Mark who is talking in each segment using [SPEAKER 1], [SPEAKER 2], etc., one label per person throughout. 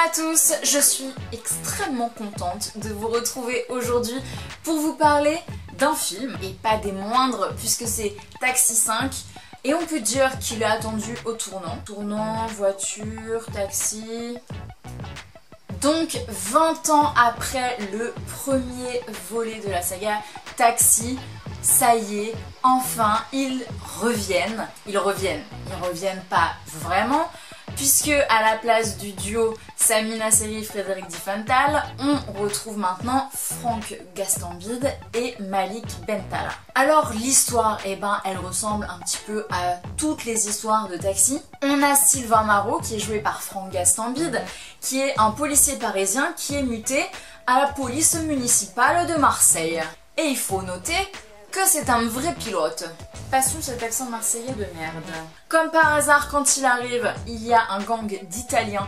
[SPEAKER 1] à tous, je suis extrêmement contente de vous retrouver aujourd'hui pour vous parler d'un film, et pas des moindres puisque c'est Taxi 5, et on peut dire qu'il est attendu au tournant. Tournant, voiture, taxi... Donc 20 ans après le premier volet de la saga Taxi, ça y est, enfin ils reviennent. Ils reviennent pas vraiment, puisque à la place du duo Samina Seri, Frédéric Diffenthal, on retrouve maintenant Franck Gastambide et Malik Bentala. Alors l'histoire, elle ressemble un petit peu à toutes les histoires de Taxi. On a Sylvain Marot, qui est joué par Franck Gastambide, qui est un policier parisien qui est muté à la police municipale de Marseille. Et il faut noter que c'est un vrai pilote. Passons cet accent marseillais de merde. Comme par hasard, quand il arrive, il y a un gang d'Italiens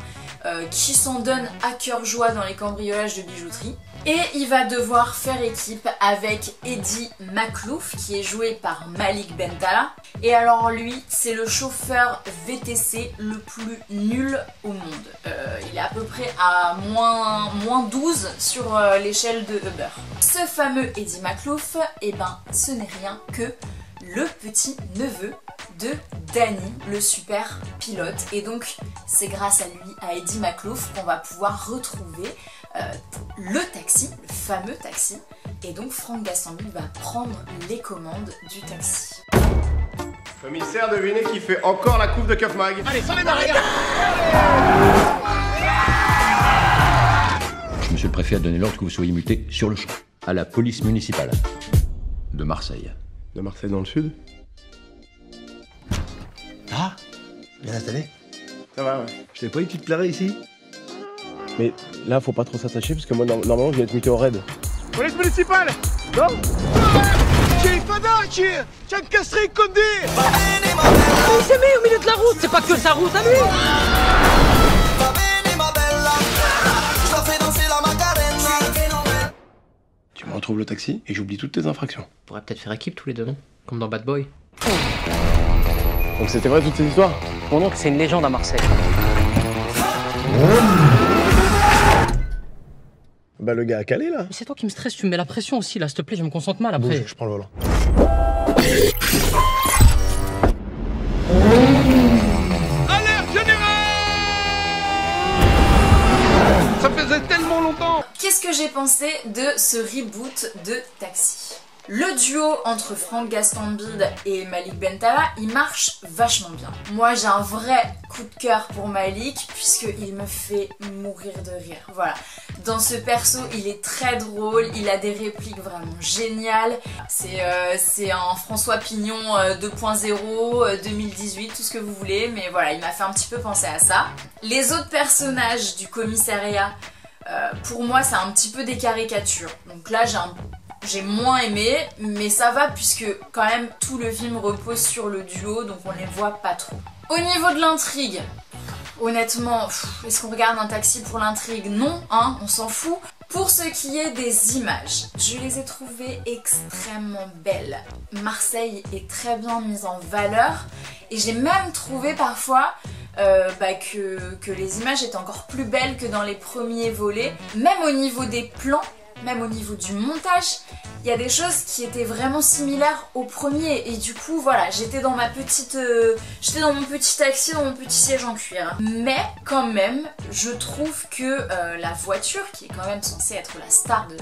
[SPEAKER 1] qui s'en donne à cœur joie dans les cambriolages de bijouterie. Et il va devoir faire équipe avec Eddie Maklouf, qui est joué par Malik Bentala. Et alors lui, c'est le chauffeur VTC le plus nul au monde. Il est à peu près à moins 12 sur l'échelle de Uber. Ce fameux Eddie Maklouf, ce n'est rien que le petit neveu de Danny, le super pilote. Et donc c'est grâce à lui, à Eddie Maklouf, qu'on va pouvoir retrouver le taxi, le fameux taxi. Et donc Franck Gastambide va prendre les commandes du taxi.
[SPEAKER 2] Commissaire, devinez qui fait encore la coupe de Keuf Mag.
[SPEAKER 3] Allez, sans les barrières.
[SPEAKER 4] Monsieur le préfet a donné l'ordre que vous soyez muté sur le champ, à la police municipale de Marseille.
[SPEAKER 2] De Marseille dans le sud?
[SPEAKER 3] Ah, bien installé.
[SPEAKER 2] Ça va, ouais.
[SPEAKER 3] Je t'avais pas dit que tu te plairais ici?
[SPEAKER 2] Mais là, faut pas trop s'attacher parce que moi, normalement, je vais être muté au raid. Police municipale! Non?
[SPEAKER 3] J'ai Fadaci! C'è un castré Condé!
[SPEAKER 5] Il s'est mis au milieu de la route, c'est pas que sa route à lui!
[SPEAKER 2] Tu me retrouves le taxi et j'oublie toutes tes infractions.
[SPEAKER 5] On pourrait peut-être faire équipe tous les deux, non? Comme dans Bad Boy.
[SPEAKER 2] Donc c'était vrai toutes ces histoires?
[SPEAKER 5] Mon oncle, c'est une légende à Marseille.
[SPEAKER 2] Bah le gars a calé là.
[SPEAKER 5] Mais c'est toi qui me stresse, tu me mets la pression aussi là, s'il te plaît, je me concentre mal après.
[SPEAKER 2] Bouge, je prends le volant.
[SPEAKER 3] Alerte générale! Ça faisait tellement longtemps!
[SPEAKER 1] Qu'est-ce que j'ai pensé de ce reboot de Taxi? Le duo entre Franck Gastambide et Malik Bentala, il marche vachement bien. Moi j'ai un vrai coup de cœur pour Malik puisqu'il me fait mourir de rire. Voilà. Dans ce perso, il est très drôle, il a des répliques vraiment géniales. C'est un François Pignon 2.0, 2018, tout ce que vous voulez, mais voilà, il m'a fait un petit peu penser à ça. Les autres personnages du commissariat, pour moi c'est un petit peu des caricatures. Donc là j'ai moins aimé, mais ça va puisque quand même tout le film repose sur le duo, donc on les voit pas trop. Au niveau de l'intrigue, honnêtement, est-ce qu'on regarde un taxi pour l'intrigue? Non, hein, on s'en fout. Pour ce qui est des images, je les ai trouvées extrêmement belles. Marseille est très bien mise en valeur et j'ai même trouvé parfois que les images étaient encore plus belles que dans les premiers volets. Même au niveau des plans, même au niveau du montage, il y a des choses qui étaient vraiment similaires au premier et du coup voilà, j'étais dans mon petit taxi, dans mon petit siège en cuir. Mais quand même, je trouve que la voiture, qui est quand même censée être la star de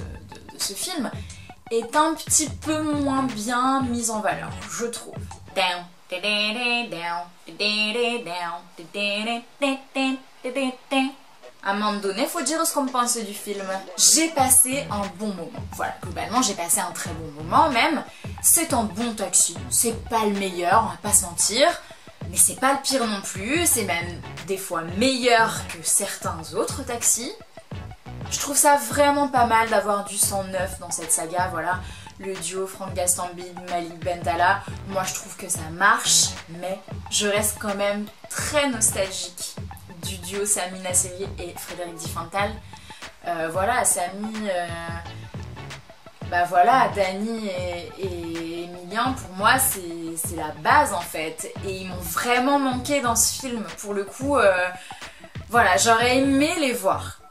[SPEAKER 1] ce film, est un petit peu moins bien mise en valeur, je trouve. À un moment donné, faut dire ce qu'on pense du film. J'ai passé un bon moment. Voilà, globalement, j'ai passé un très bon moment même. C'est un bon taxi. C'est pas le meilleur, on va pas se mentir. Mais c'est pas le pire non plus. C'est même des fois meilleur que certains autres taxis. Je trouve ça vraiment pas mal d'avoir du sang neuf dans cette saga, voilà. Le duo Franck Gastambide, Malik Bentala, moi je trouve que ça marche, mais je reste quand même très nostalgique du duo Samina Seri et Frédéric Diffenthal. Voilà, Samy, voilà, Danny et Emilien, pour moi c'est la base en fait. Et ils m'ont vraiment manqué dans ce film. Pour le coup, Voilà, j'aurais aimé les voir.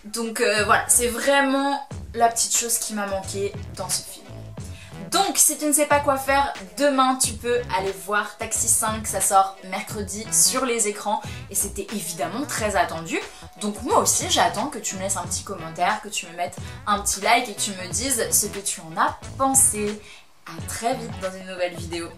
[SPEAKER 1] Donc voilà, c'est vraiment la petite chose qui m'a manqué dans ce film. Donc si tu ne sais pas quoi faire, demain tu peux aller voir Taxi 5, ça sort mercredi sur les écrans et c'était évidemment très attendu. Donc moi aussi j'attends que tu me laisses un petit commentaire, que tu me mettes un petit like et que tu me dises ce que tu en as pensé. À très vite dans une nouvelle vidéo.